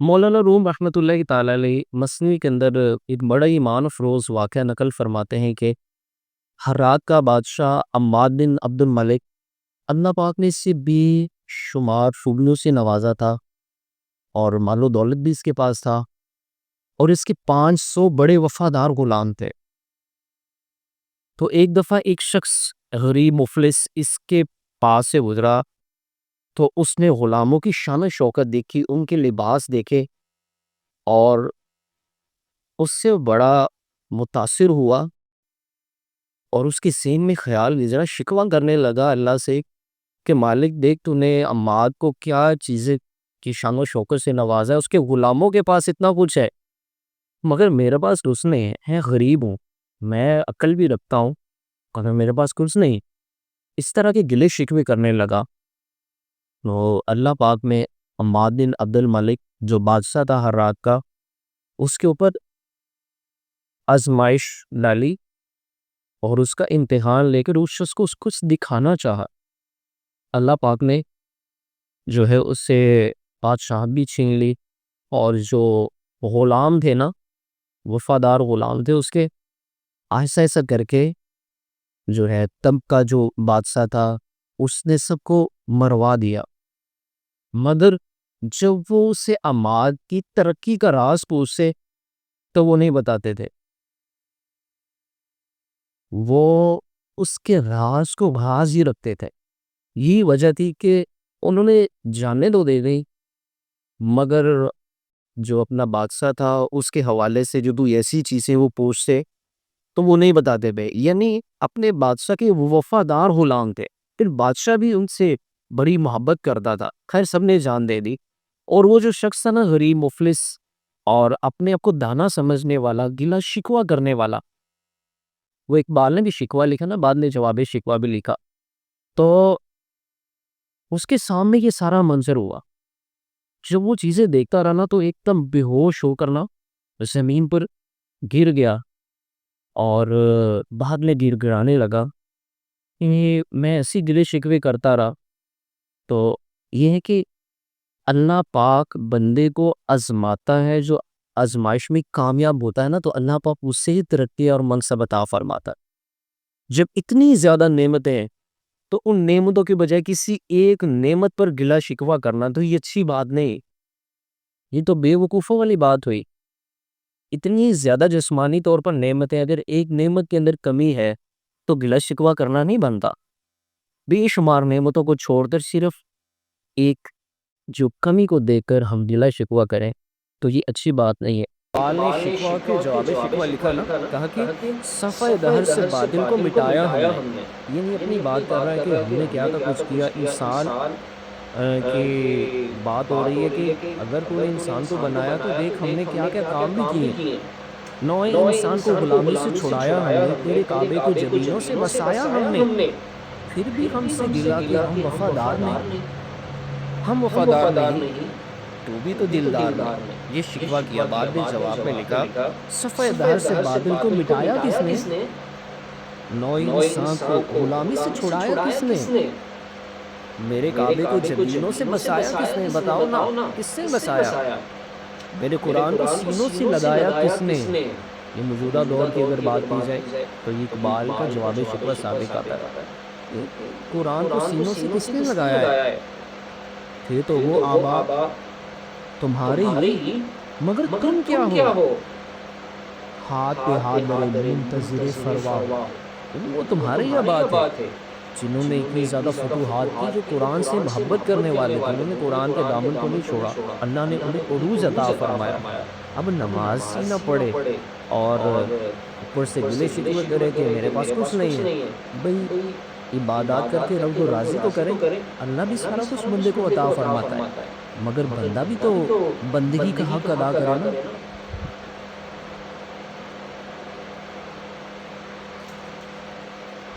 مولانا روم رحمۃ اللہ علیہ مثنوی کے اندر ایک بڑا ہی ایمان افروز واقعہ نقل فرماتے ہیں کہ ہرات کا بادشاہ عماد بن عبد الملک، اللہ پاک نے اس سے بے شمار خوبیوں سے نوازا تھا اور مال و دولت بھی اس کے پاس تھا، اور اس کے 500 بڑے وفادار غلام تھے۔ تو ایک دفعہ ایک شخص غریب مفلس اس کے پاس سے گزرا، تو اس نے غلاموں کی شان و شوکت دیکھی، ان کے لباس دیکھے، اور اس سے بڑا متاثر ہوا، اور اس کے ذہن میں خیال گزرا، شکوہ کرنے لگا اللہ سے کہ مالک دیکھ تو نے عماد کو کیا چیزیں کی شان و شوکت سے نوازا ہے، اس کے غلاموں کے پاس اتنا کچھ ہے مگر میرے پاس کچھ نہیں ہے، غریب ہوں، میں عقل بھی رکھتا ہوں مگر میرے پاس کچھ نہیں۔ اس طرح کے گلے شکوے کرنے لگا۔ تو اللہ پاک میں عماد بن عبد الملک جو بادشاہ تھا ہر رات کا، اس کے اوپر آزمائش ڈالی اور اس کا امتحان لے کر اس شخص کو کچھ دکھانا چاہا۔ اللہ پاک نے جو ہے اس سے بادشاہ بھی چھین لی، اور جو غلام تھے نا، وفادار غلام تھے، اس کے ایسا ایسا کر کے جو ہے تب کا جو بادشاہ تھا اس نے سب کو مروا دیا، مگر جب وہ اسے عماد کی ترقی کا راز پوچھتے تو وہ نہیں بتاتے تھے، وہ اس کے راز کو راز ہی رکھتے تھے۔ یہی وجہ تھی کہ انہوں نے جاننے تو دے دی، مگر جو اپنا بادشاہ تھا اس کے حوالے سے جو ایسی چیزیں وہ پوچھتے تو وہ نہیں بتاتے تھے، یعنی اپنے بادشاہ کے وہ وفادار غلام تھے، پھر بادشاہ بھی ان سے بڑی محبت کرتا تھا۔ خیر سب نے جان دے دی، اور وہ جو شخص تھا نا، غریب مفلس اور اپنے آپ کو دانا سمجھنے والا، گلا شکوہ کرنے والا، وہ اقبال نے بھی شکوہ لکھا نا، بعد میں جواب شکوہ بھی لکھا، تو اس کے سامنے یہ سارا منظر ہوا۔ جب وہ چیزیں دیکھتا رہا نا تو ایک دم بے ہوش ہو کر نا زمین پر گر گیا، اور بعد میں گر گرانے لگا کہ میں ایسی گلے شکوے کرتا رہا۔ تو یہ ہے کہ اللہ پاک بندے کو آزماتا ہے، جو آزمائش میں کامیاب ہوتا ہے نا تو اللہ پاک اس سے ہی ترقی اور منصب عطا فرماتا ہے۔ جب اتنی زیادہ نعمتیں ہیں تو ان نعمتوں کے بجائے کسی ایک نعمت پر گلا شکوہ کرنا تو یہ اچھی بات نہیں، یہ تو بے وقوفوں والی بات ہوئی۔ اتنی زیادہ جسمانی طور پر نعمتیں، اگر ایک نعمت کے اندر کمی ہے تو گلا شکوہ کرنا نہیں بنتا۔ بے شمار نعمتوں کو چھوڑ کر صرف ایک جو کمی کو دیکھ کر ہم گلا شکوہ کریں تو یہ اچھی بات نہیں ہے۔ اقبال نے شکوہ کے جواب شکوہ لکھا نا، کہا کہ صفحہ دہر سے باطل کو مٹایا ہم نے، یعنی اپنی بات کر رہا ہے کہ ہم نے کیا کا کچھ کیا۔ انسان کی بات ہو رہی ہے کہ اگر تو نے انسان کو بنایا تو دیکھ ہم نے کیا کیا کام بھی کیے، نوع انسان کو غلامی سے چھڑایا ہم نے، تیرے کعبے کو جبینوں سے بسایا ہم نے، پھر بھی ہم سے گلا کہ ہم وفادار نہیں، ہم وفادار نہیں، تو بھی تو دلدار نہیں۔ یہ شکوہ کیا، بعد میں جواب میں لکھا صفحہ دہر سے بادل کو مٹایا کس نے، نوع انسان کو غلامی سے چھڑایا کس نے، میرے کعبے کو جبینوں سے بسایا کس نے، بتاؤ نا کس سے بسایا، میرے قرآن کو سینوں سے لگایا کس نے۔ یہ موجودہ دور کی اگر بات کی جائے تو یہ اقبال کا جواب شکوہ ثابت آتا ہے کہ قرآن کو سینوں سے کس نے لگایا ہے، تھے تو وہ آبا تمہارے ہی، مگر تم کیا ہو، ہاتھ پہ ہاتھ برے منتظر فروا ہو، وہ تمہارے ہی آبا تھے جنہوں نے اتنی زیادہ فتوحات کی، جو قرآن سے محبت کرنے والے تھے، انہوں نے قرآن کے دامن کو نہیں چھوڑا، اللہ نے انہیں عروج عطا فرمایا۔ اب نماز ہی نہ پڑھے اور اوپر سے گلے شکوے کرے کہ میرے پاس کچھ نہیں ہے، بھئی عبادات کر کے رب کو راضی تو کریں، اللہ بھی سارا کچھ بندے کو عطا فرماتا ہے، مگر بندہ بھی تو بندگی کا حق ادا کرے نا۔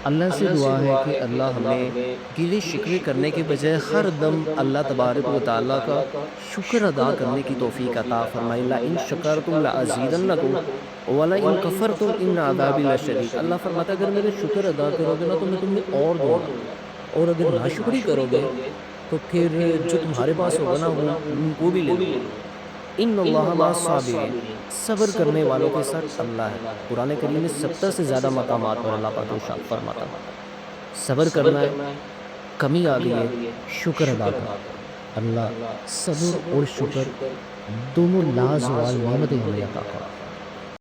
اللہ سے دعا ہے کہ اللہ ہمیں گلے شکوے کرنے کے بجائے ہر دم اللہ تبارک و تعالیٰ کا شکر ادا کرنے کی توفیق عطا فرمائے۔ لَإِن شَكَرْتُمْ لَأَزِيدَنَّكُمْ وَلَئِن كَفَرْتُمْ إِنَّ عَذَابِي لَشَدِيدٌ۔ اللہ فرماتا ہے اگر میرے شکر ادا کرو گے نا تو میں تمہیں اور دوں گا، اور اگر ناشکری کرو گے تو پھر جو تمہارے پاس ہوگا نا وہ ان کو بھی لے لوں گا۔ ان اللہ مع الصابرین، صبر کرنے والوں کے ساتھ اللہ ہے۔ قرآن کریم میں 70 سے زیادہ مقامات پر اللہ پاک ارشاد فرماتا ہے صبر کرنا ہے، کمی آ گئی ہے شکر ادا کرو۔ اللہ صبر اور شکر دونوں لازوال نعمتیں ہمیں عطا فرمائے۔